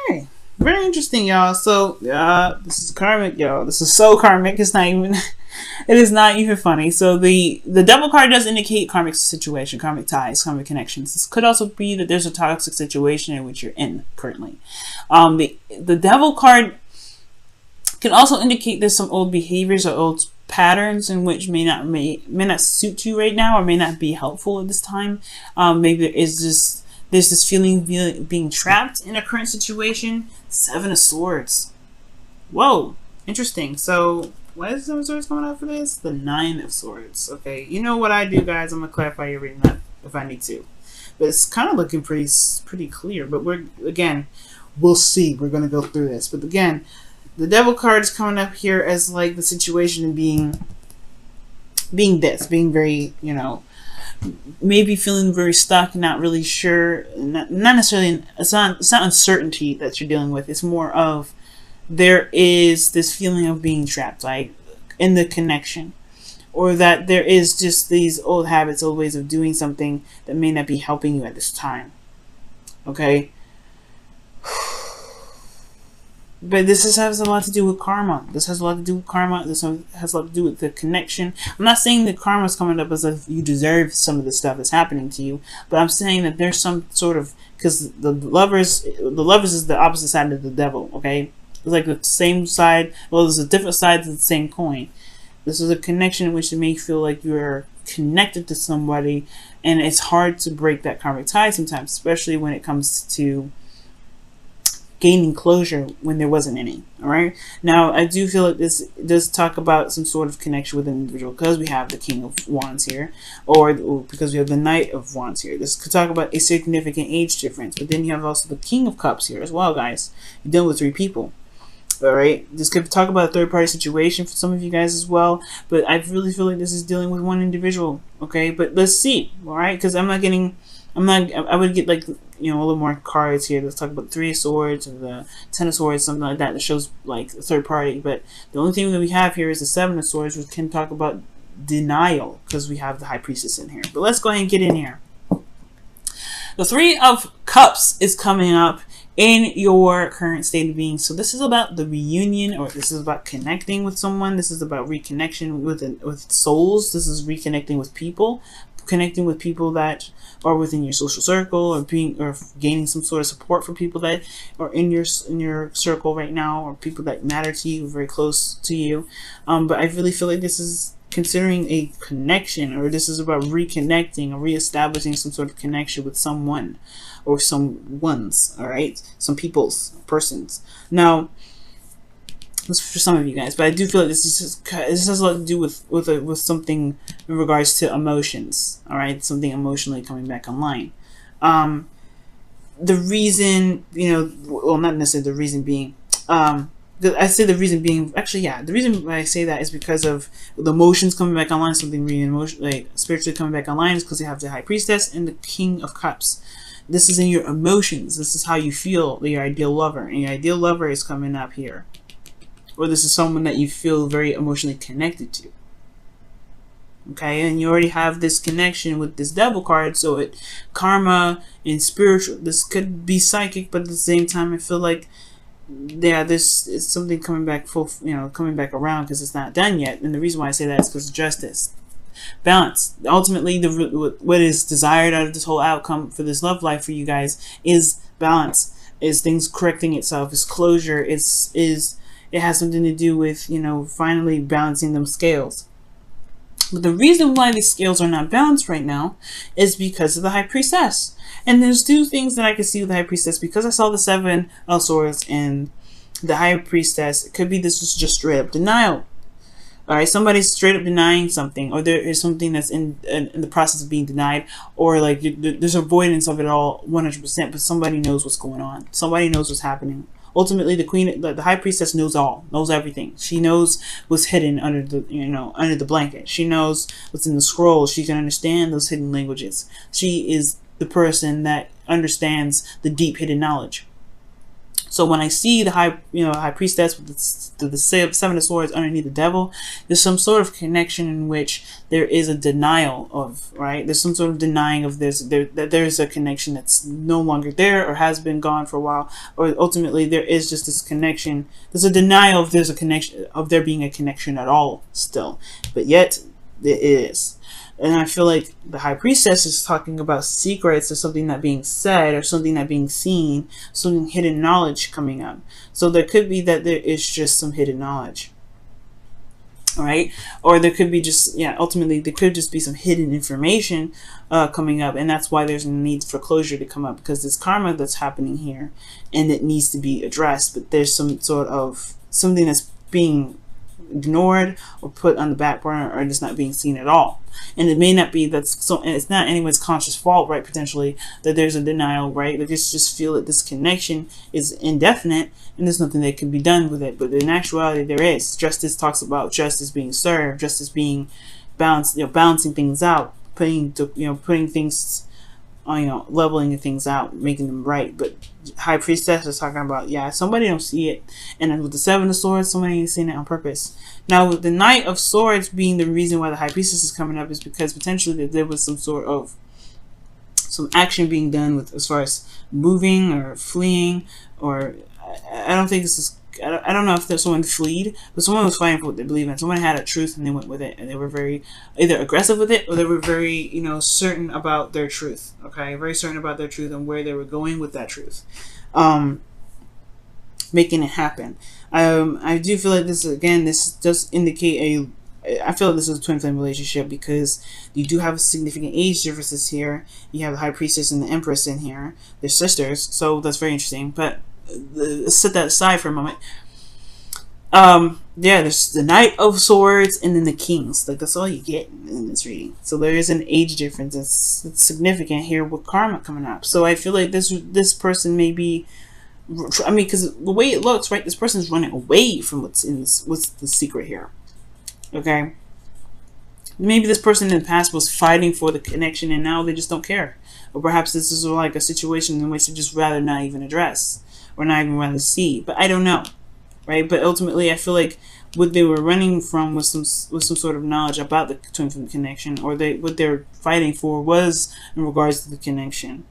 Okay. Very interesting, y'all. So, this is karmic, y'all. This is so karmic. It's not even. It is not even funny. So the devil card does indicate karmic situation, karmic ties, karmic connections. This could also be that there's a toxic situation in which you're in currently. The devil card can also indicate there's some old behaviors or old patterns in which may not suit you right now or may not be helpful at this time. Maybe there's this feeling of being trapped in a current situation. 7 of Swords. Whoa, interesting. So why is 7 of Swords coming out for this? The 9 of Swords. Okay, you know what I do, guys. I'm gonna clarify your reading that if I need to, but it's kind of looking pretty clear. But we'll see. We're gonna go through this. But again, the devil card is coming up here as like the situation being very, maybe feeling very stuck, not really sure, not necessarily, it's not uncertainty that you're dealing with. It's more of there is this feeling of being trapped, like in the connection, or that there is just these old habits, old ways of doing something that may not be helping you at this time. Okay. But this has a lot to do with karma. This has a lot to do with karma. This has a lot to do with the connection. I'm not saying that karma is coming up as if you deserve some of the stuff that's happening to you, but I'm saying that there's some sort of, because the lovers is the opposite side of the devil. Okay, it's like the same side. Well, there's a different side to the same coin. This is a connection in which it may feel like you're connected to somebody, and it's hard to break that karmic tie sometimes, especially when it comes to gaining closure when there wasn't any. All right, now I do feel like this does talk about some sort of connection with an individual, because we have the King of Wands here, or because we have the Knight of Wands here. This could talk about a significant age difference, but then you have also the King of Cups here as well, guys. You're dealing with 3 people. All right, this could talk about a third-party situation for some of you guys as well, but I really feel like this is dealing with one individual. Okay, but let's see. All right, because I would get like, a little more cards here. Let's talk about 3 of Swords or the 10 of Swords, something like that shows like a third party. But the only thing that we have here is the 7 of Swords, which can talk about denial, because we have the High Priestess in here. But let's go ahead and get in here. The 3 of Cups is coming up in your current state of being. So this is about the reunion, or this is about connecting with someone. This is about reconnection with souls. This is reconnecting with people, connecting with people that are within your social circle, or gaining some sort of support for people that are in your circle right now, or people that matter to you, very close to you. But I really feel like this is considering a connection, or this is about reconnecting or reestablishing some sort of connection with someone or some ones. All right, some persons. Now, this is for some of you guys, but I do feel like this has a lot to do with something in regards to emotions. All right, something emotionally coming back online. The reason, well, not necessarily the reason being, I say the reason being, actually, yeah, the reason why I say that is because of the emotions coming back online. Something really like spiritually coming back online is because you have the High Priestess and the King of Cups. This is in your emotions. This is how you feel, your ideal lover, and your ideal lover is coming up here. Or this is someone that you feel very emotionally connected to. Okay, and you already have this connection with this devil card, so karma and spiritual, this could be psychic, but at the same time I feel like, yeah, this is something coming back coming back around, because it's not done yet. And the reason why I say that is because of justice. Balance. Ultimately, what is desired out of this whole outcome for this love life for you guys is balance, is things correcting itself, is closure, it has something to do with, finally balancing them scales. But the reason why these scales are not balanced right now is because of the High Priestess. And there's 2 things that I can see with the High Priestess, because I saw the 7 of Swords and the High Priestess. It could be this was just straight up denial. All right, somebody's straight up denying something, or there is something that's in the process of being denied, or like there's avoidance of it all 100%, but somebody knows what's going on. Somebody knows what's happening. Ultimately, the High Priestess knows everything. She knows what's hidden under the blanket. She knows what's in the scroll. She can understand those hidden languages. She is the person that understands the deep hidden knowledge. So when I see the high priestess with the seven of swords underneath the devil, there's some sort of connection in which there is a denial of, right? There's some sort of denying of that there's a connection that's no longer there or has been gone for a while, or ultimately there is just this connection. There's a denial of there's a connection, of there being a connection at all still, but yet there is. And I feel like the high priestess is talking about secrets or something not being said or something not being seen, some hidden knowledge coming up. So there could be that there is just some hidden knowledge. All right? Or there could be just, ultimately there could just be some hidden information coming up. And that's why there's a need for closure to come up, because there's karma that's happening here and it needs to be addressed. But there's some sort of something that's being ignored or put on the back burner, or just not being seen at all. And it may not be that's so, and it's not anyone's conscious fault, right? Potentially that there's a denial, right? They just feel that this connection is indefinite and there's nothing that can be done with it. But in actuality, there is. Justice talks about justice being served, justice being balanced, balancing things out, putting things, leveling things out, making them right. But high priestess is talking about, somebody don't see it. And then with the seven of swords, somebody ain't seeing it on purpose. Now with the knight of swords being the reason why the high priestess is coming up is because potentially there was some sort of some action being done with, as far as moving or fleeing, or I don't think this is, I don't know if there's someone fleed, but someone was fighting for what they believe in. Someone had a truth and they went with it, and they were very either aggressive with it, or they were very, certain about their truth. Okay, very certain about their truth and where they were going with that truth, making it happen. I do feel like this does indicate I feel like this is a twin flame relationship, because you do have significant age differences here. You have the high priestess and the empress in here. They're sisters, so that's very interesting. But let's set that aside for a moment. There's the knight of swords and then the kings. Like, that's all you get in this reading. So there is an age difference. It's significant here with karma coming up. So I feel like this person may be, because the way it looks, right, this person's running away from what's the secret here. Okay, maybe this person in the past was fighting for the connection and now they just don't care. Or perhaps this is like a situation in which they just rather not even address, or not even rather see. But I don't know, right? But ultimately I feel like what they were running from was some sort of knowledge about the twin flame connection, or what they're fighting for was in regards to the connection.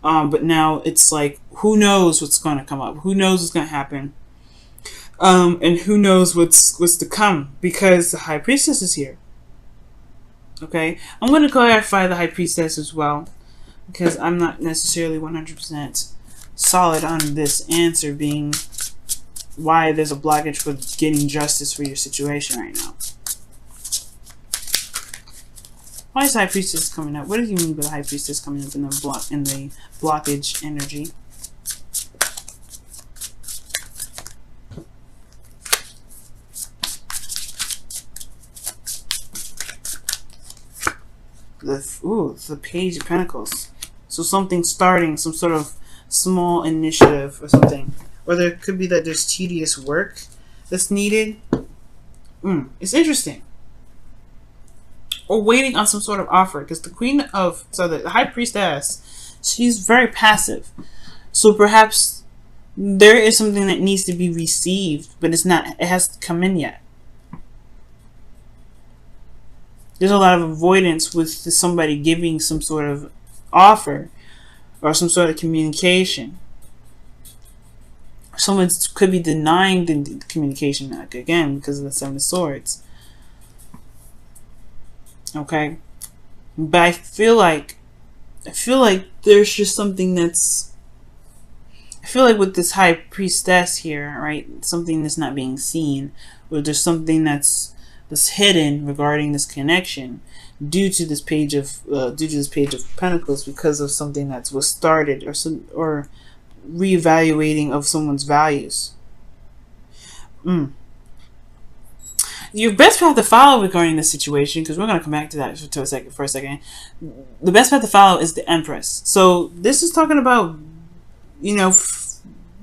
But now it's like, who knows what's going to come up? Who knows what's going to happen? And who knows what's to come, because the high priestess is here. Okay, I'm going to clarify the high priestess as well, because I'm not necessarily 100% solid on this answer being why there's a blockage for getting justice for your situation right now. Why is high priestess coming up? What do you mean by the high priestess coming up in the blockage energy? The Page of Pentacles. So something starting, some sort of small initiative or something. Or there could be that there's tedious work that's needed. It's interesting. Or waiting on some sort of offer. Because the high priestess, she's very passive. So perhaps there is something that needs to be received, but it hasn't come in yet. There's a lot of avoidance with somebody giving some sort of offer or some sort of communication. Someone could be denying the communication, again, because of the Seven of Swords. Okay? But I feel like there's just something that's, I feel like with this high priestess here, right, something that's not being seen, or there's something that's hidden regarding this connection due to this page of Pentacles, because of something that was started, or reevaluating of someone's values. Your best path to follow regarding this situation, because we're going to come back to that for a second. The best path to follow is the Empress. So this is talking about,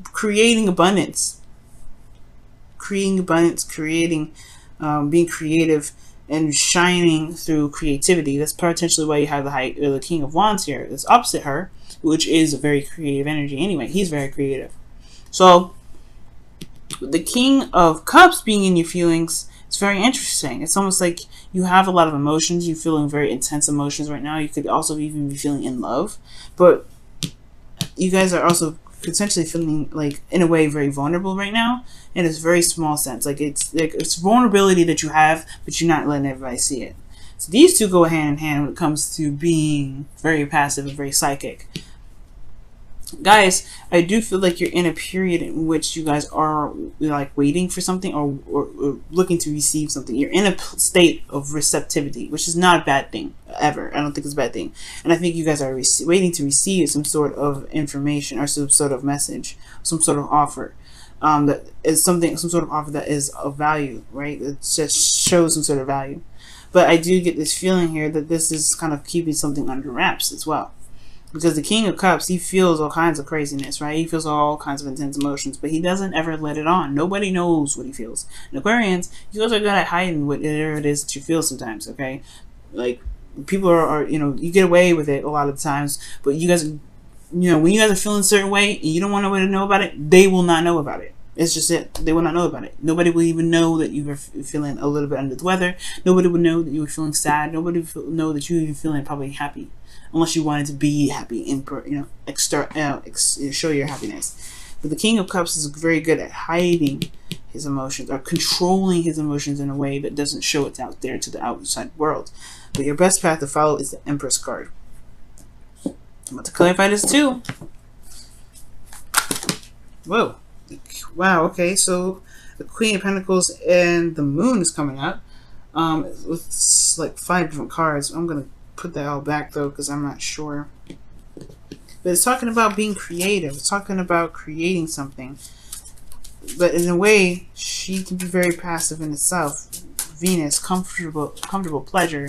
creating abundance, being creative and shining through creativity. That's potentially why you have the King of Wands here. That's opposite her, which is a very creative energy anyway. He's very creative. So the King of Cups being in your feelings, it's very interesting. It's almost like you have a lot of emotions. You're feeling very intense emotions right now. You could also even be feeling in love, but you guys are also potentially feeling like, in a way, very vulnerable right now, in a very small sense. Like it's vulnerability that you have, but you're not letting everybody see it. So these two go hand in hand when it comes to being very passive and very psychic. Guys, I do feel like you're in a period in which you guys are like waiting for something, or looking to receive something. You're in a state of receptivity, which is not a bad thing ever. I don't think it's a bad thing. And I think you guys are waiting to receive some sort of information or some sort of message, some sort of offer. That is some sort of offer that is of value, right? It just shows some sort of value. But I do get this feeling here that this is kind of keeping something under wraps as well. Because the King of Cups, he feels all kinds of craziness, right? He feels all kinds of intense emotions, but he doesn't ever let it on. Nobody knows what he feels. And Aquarians, you guys are good at hiding whatever it is that you feel sometimes, okay? Like, people are, you get away with it a lot of times, but you guys, when you guys are feeling a certain way and you don't want nobody to know about it, they will not know about it. It's just it. They will not know about it. Nobody will even know that you were feeling a little bit under the weather. Nobody would know that you were feeling sad. Nobody would know that you were even feeling probably happy, unless you wanted to be happy and show your happiness. But the King of Cups is very good at hiding his emotions, or controlling his emotions in a way that doesn't show it out there to the outside world. But your best path to follow is the Empress card. I'm about to clarify this too. Whoa. Wow, okay, so the Queen of Pentacles and the Moon is coming up with like 5 different cards. I'm going to put that all back though, because I'm not sure. But it's talking about being creative. It's talking about creating something. But in a way, she can be very passive in itself. Venus, comfortable pleasure.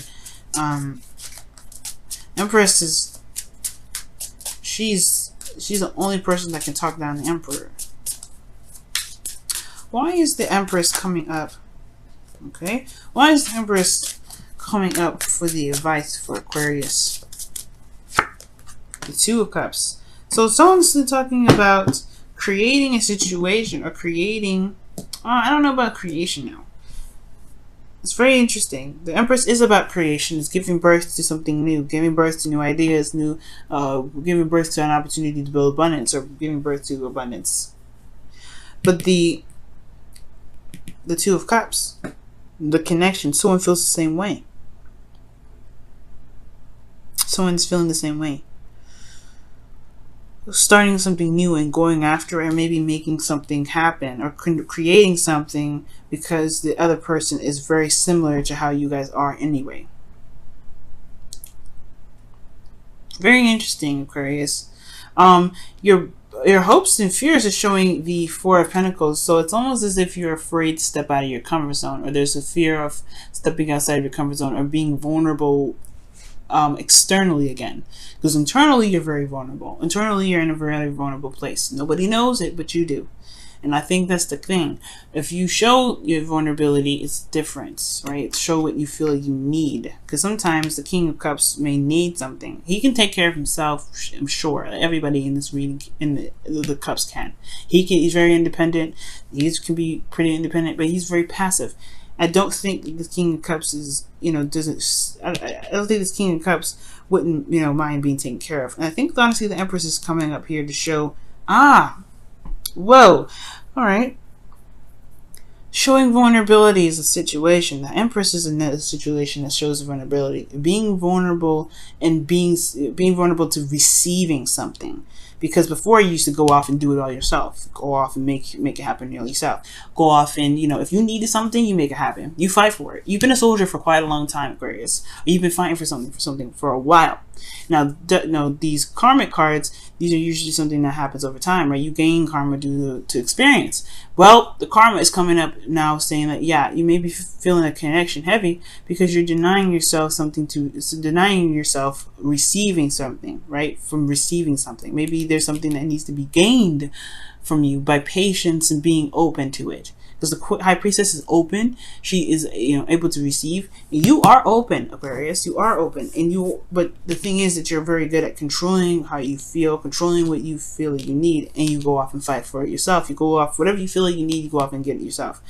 Empress is, she's the only person that can talk down the Emperor. Why is the Empress coming up? Okay. Why is the Empress coming up for the advice for Aquarius? The Two of Cups. So someone's talking about creating a situation, or creating... I don't know about creation now. It's very interesting. The Empress is about creation. It's giving birth to something new, giving birth to new ideas, giving birth to an opportunity to build abundance, or giving birth to abundance. But the Two of Cups, the connection, someone feels the same way. Someone's feeling the same way. Starting something new and going after it, or maybe making something happen, or creating something because the other person is very similar to how you guys are anyway. Very interesting, Aquarius. Your hopes and fears are showing the Four of Pentacles, so it's almost as if you're afraid to step out of your comfort zone, or there's a fear of stepping outside of your comfort zone, or being vulnerable externally again. Because internally you're very vulnerable. Internally you're in a very vulnerable place. Nobody knows it, but you do. And I think that's the thing. If you show your vulnerability, it's different, right? Show what you feel you need. Because sometimes the King of Cups may need something. He can take care of himself, I'm sure. Everybody in this reading, in the Cups can. He's very independent. He can be pretty independent, but he's very passive. I don't think the King of Cups is, I don't think this King of Cups wouldn't, mind being taken care of. And I think, honestly, the Empress is coming up here to show, whoa, all right. Showing vulnerability is a situation. The Empress is in a situation that shows vulnerability. Being vulnerable and being vulnerable to receiving something. Because before you used to go off and do it all yourself. Go off and make it happen yourself. Go off and, if you needed something, you make it happen. You fight for it. You've been a soldier for quite a long time, Aquarius. Or you've been fighting for something for a while. Now, these karmic cards, these are usually something that happens over time, right? You gain karma due to experience. Well, the karma is coming up now saying that, yeah, you may be feeling a connection heavy because you're denying yourself receiving something, right? From receiving something. Maybe there's something that needs to be gained from you by patience and being open to it. because the High Priestess is open. She is, you know, able to receive. You are open, Aquarius. You are open, and but the thing is that you're very good at controlling how you feel, controlling what you feel that you need, and you go off and fight for it yourself. You go off whatever you feel like you need. You go off and get it yourself.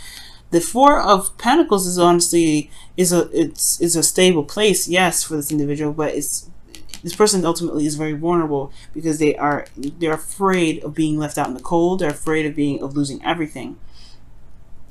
The Four of Pentacles is honestly is a stable place, yes, for this individual, but this person ultimately is very vulnerable because they're afraid of being left out in the cold. They're afraid of losing everything.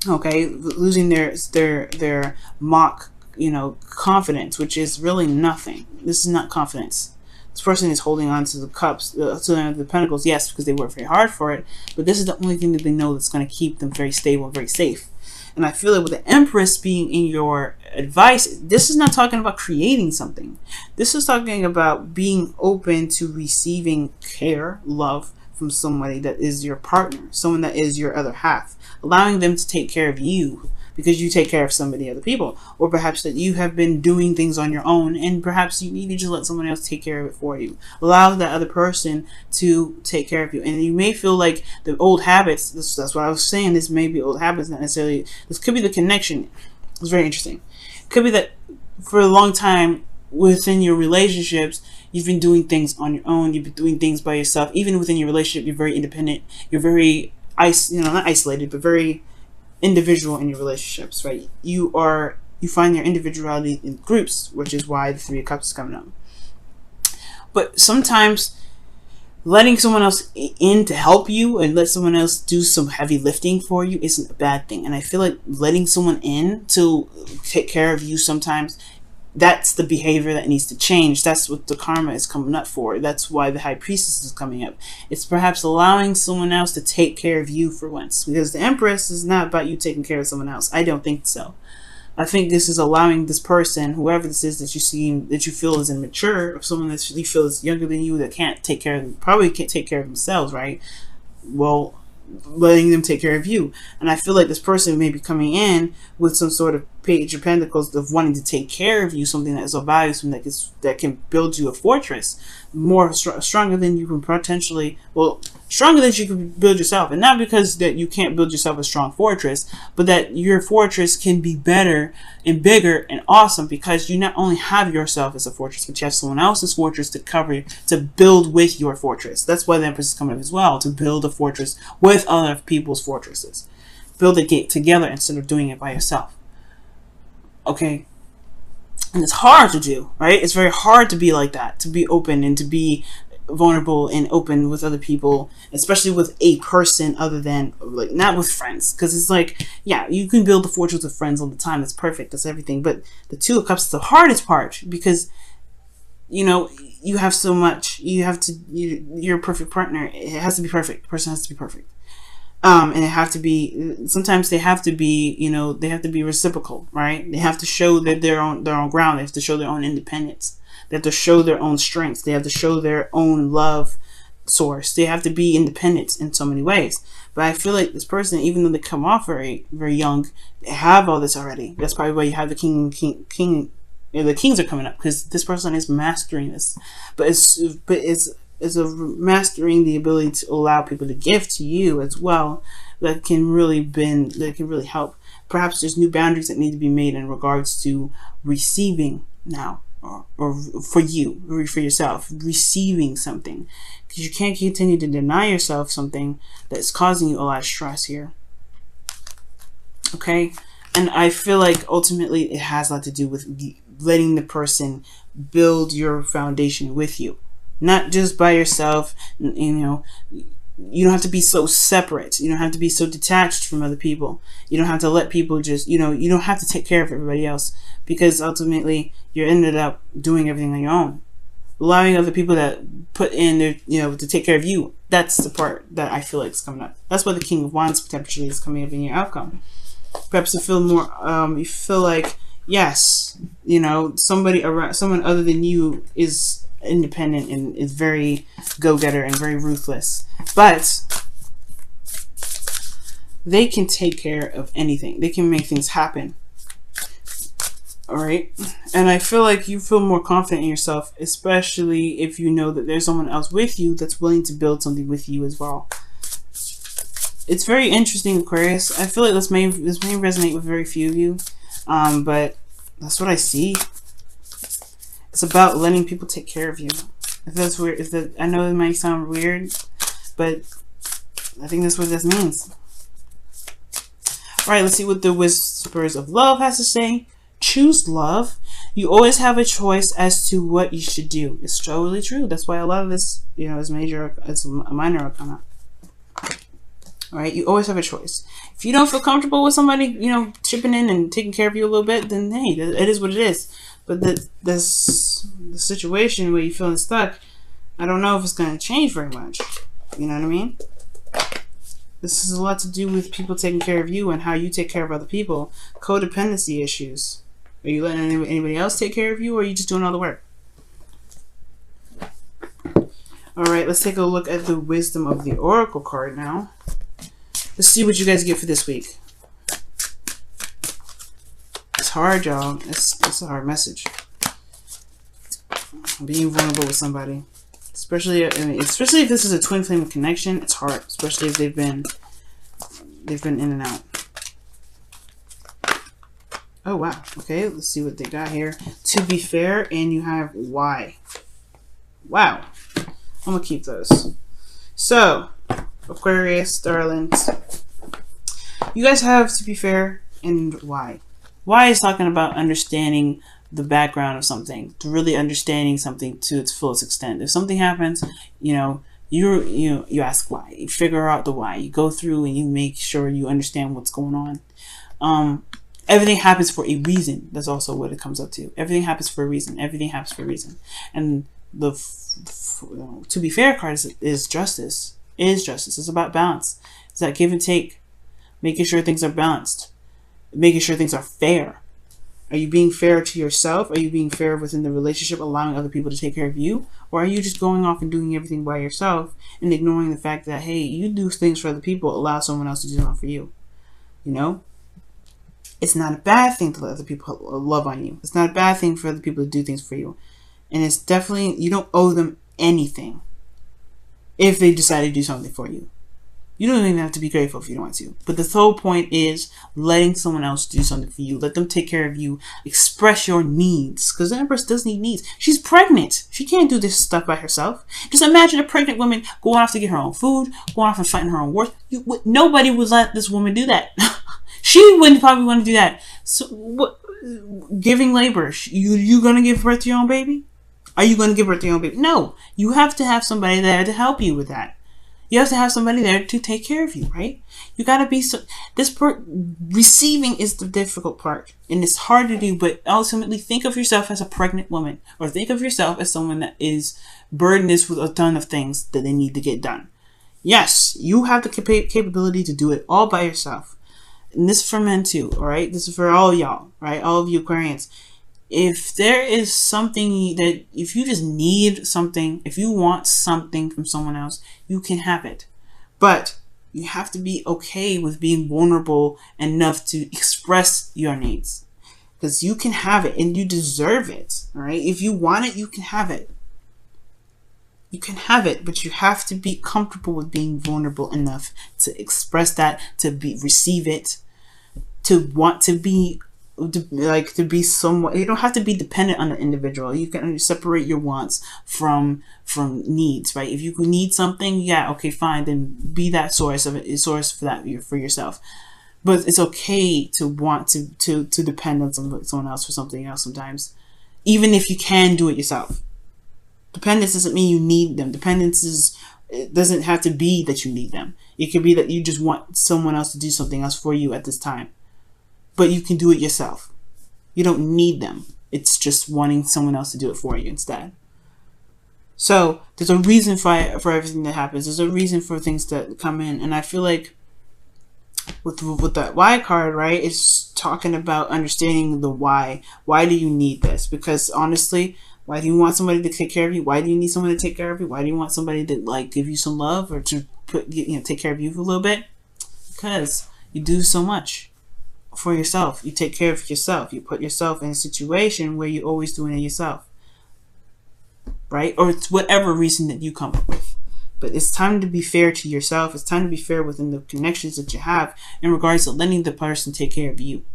Okay, losing their mock, you know, confidence, which is really nothing. This is not confidence. This person is holding on to the cups, to the pentacles, yes, because they work very hard for it. But this is the only thing that they know that's going to keep them very stable and very safe. And I feel like with the Empress being in your advice, this is not talking about creating something. This is talking about being open to receiving care, love from somebody that is your partner, someone that is your other half, allowing them to take care of you because you take care of somebody, other people, or perhaps that you have been doing things on your own and perhaps you need to just let someone else take care of it for you. Allow that other person to take care of you. And you may feel like the old habits, that's what I was saying, this may be old habits, not necessarily, this could be the connection. It's very interesting. It could be that for a long time within your relationships, you've been doing things on your own, you've been doing things by yourself. Even within your relationship, you're very independent, you're very, not isolated, but very individual in your relationships, right? You find your individuality in groups, which is why the Three of Cups is coming up. But sometimes letting someone else in to help you and let someone else do some heavy lifting for you isn't a bad thing. And I feel like letting someone in to take care of you sometimes, that's the behavior that needs to change. That's what the karma is coming up for. That's why the High Priestess is coming up. It's perhaps allowing someone else to take care of you for once. Because the Empress is not about you taking care of someone else. I don't think so. I think this is allowing this person, whoever this is that you feel is immature, or someone that you feel is younger than you that probably can't take care of themselves, right? Well, letting them take care of you. And I feel like this person may be coming in with some sort of Page of Pentacles of wanting to take care of you, something that is of value, something that can build you a fortress stronger than you can potentially, stronger than you can build yourself. And not because that you can't build yourself a strong fortress, but that your fortress can be better and bigger and awesome because you not only have yourself as a fortress, but you have someone else's fortress to build with your fortress. That's why the Empress is coming up as well, to build a fortress with other people's fortresses. Build it together instead of doing it by yourself. Okay, and it's hard to do, right? It's very hard to be like that, to be open and to be vulnerable and open with other people, especially with a person other than, like, not with friends. Because it's like, yeah, you can build the fortress with friends all the time. That's perfect. That's everything. But the Two of Cups is the hardest part because, you know, you have so much. You have to, you're a perfect partner. It has to be perfect. The person has to be perfect. And it have to be, sometimes they have to be, they have to be reciprocal, right? They have to show that they're on their own ground. They have to show their own independence. They have to show their own strengths. They have to show their own love source. They have to be independent in so many ways. But I feel like this person, even though they come off very, very young, they have all this already. That's probably why you have the king. The kings are coming up because this person is mastering this. But it's a mastering the ability to allow people to give to you as well that can really help. Perhaps there's new boundaries that need to be made in regards to receiving now, or for you, or for yourself, receiving something, because you can't continue to deny yourself something that's causing you a lot of stress here. Okay, and I feel like ultimately it has a lot to do with letting the person build your foundation with you. Not just by yourself, you don't have to be so separate. You don't have to be so detached from other people. You don't have to let people just, you don't have to take care of everybody else because ultimately you ended up doing everything on your own. Allowing other people that put in their, to take care of you. That's the part that I feel like is coming up. That's why the King of Wands potentially is coming up in your outcome. Perhaps you feel more, you feel like, yes, someone other than you is independent and is very go-getter and very ruthless, but they can take care of anything. They can make things happen. All right, and I feel like you feel more confident in yourself, especially if you know that there's someone else with you that's willing to build something with you as well. It's very interesting, Aquarius. I feel like this may resonate with very few of you, but that's what I see. It's about letting people take care of you. If that's weird, I know it might sound weird, but I think that's what this means. All right, let's see what the Whispers of Love has to say. Choose love. You always have a choice as to what you should do. It's totally true. That's why a lot of this, is it's a minor arcana. All right, you always have a choice. If you don't feel comfortable with somebody, chipping in and taking care of you a little bit, then hey, it is what it is. But the situation where you're feeling stuck, I don't know if it's going to change very much. You know what I mean? This has a lot to do with people taking care of you and how you take care of other people. Codependency issues. Are you letting anybody else take care of you, or are you just doing all the work? All right, let's take a look at the Wisdom of the Oracle card now. Let's see what you guys get for this week. It's hard, y'all. It's a hard message. Being vulnerable with somebody. Especially if this is a twin flame connection, it's hard. Especially if they've been in and out. Oh wow. Okay, let's see what they got here. To be fair, and you have why. Wow. I'm gonna keep those. So, Aquarius, darlings, you guys have to be fair and why. Why is talking about understanding the background of something, to really understanding something to its fullest extent. If something happens, you ask why. You figure out the why. You go through and you make sure you understand what's going on. Everything happens for a reason. That's also what it comes up to. Everything happens for a reason. Everything happens for a reason. And the to be fair card is justice. It is justice. It's about balance. It's that give and take. Making sure things are balanced. Making sure things are fair. Are you being fair to yourself? Are you being fair within the relationship, allowing other people to take care of you? Or are you just going off and doing everything by yourself and ignoring the fact that, hey, you do things for other people, allow someone else to do something for you? It's not a bad thing to let other people love on you. It's not a bad thing for other people to do things for you. And it's definitely, you don't owe them anything if they decide to do something for you. You don't even have to be grateful if you don't want to. But the whole point is letting someone else do something for you. Let them take care of you. Express your needs. Because the Empress does need needs. She's pregnant. She can't do this stuff by herself. Just imagine a pregnant woman going off to get her own food, going off and fighting her own wars. Nobody would let this woman do that. She wouldn't probably want to do that. So, giving labor. You going to give birth to your own baby? Are you going to give birth to your own baby? No. You have to have somebody there to help you with that. You have to have somebody there to take care of you, right? You gotta be receiving is the difficult part, and it's hard to do. But ultimately, think of yourself as a pregnant woman, or think of yourself as someone that is burdened with a ton of things that they need to get done. Yes, you have the capability to do it all by yourself, and this is for men too. All right, this is for all of y'all, right? All of you Aquarians. If there is something that, if you just need something, if you want something from someone else, you can have it. But you have to be okay with being vulnerable enough to express your needs. Because you can have it and you deserve it. All right? If you want it, you can have it. You can have it, but you have to be comfortable with being vulnerable enough to express that, to receive it, to want to be somewhat. You don't have to be dependent on the individual. You can separate your wants from needs, right? If you need something, yeah, okay, fine, then be that source for that for yourself. But it's okay to want to depend on someone else for something else sometimes, even if you can do it yourself. Dependence doesn't mean you need them. It doesn't have to be that you need them. It could be that you just want someone else to do something else for you at this time. But you can do it yourself. You don't need them. It's just wanting someone else to do it for you instead. So there's a reason for everything that happens. There's a reason for things that come in. And I feel like with that why card, right, it's talking about understanding the why. Why do you need this? Because honestly, why do you want somebody to take care of you? Why do you need someone to take care of you? Why do you want somebody to give you some love or to take care of you for a little bit? Because you do so much for yourself. You take care of yourself. You put yourself in a situation where you're always doing it yourself, right? Or it's whatever reason that you come up with. But it's time to be fair to yourself. It's time to be fair within the connections that you have in regards to letting the person take care of you.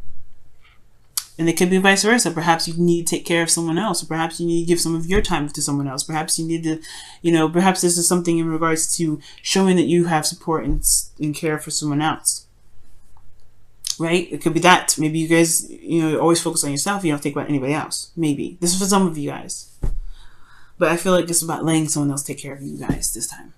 And it could be vice versa. Perhaps you need to take care of someone else. Or perhaps you need to give some of your time to someone else. Perhaps you need to, perhaps this is something in regards to showing that you have support and care for someone else. Right? It could be that. Maybe you guys, always focus on yourself. You don't think about anybody else. Maybe. This is for some of you guys. But I feel like it's about letting someone else take care of you guys this time.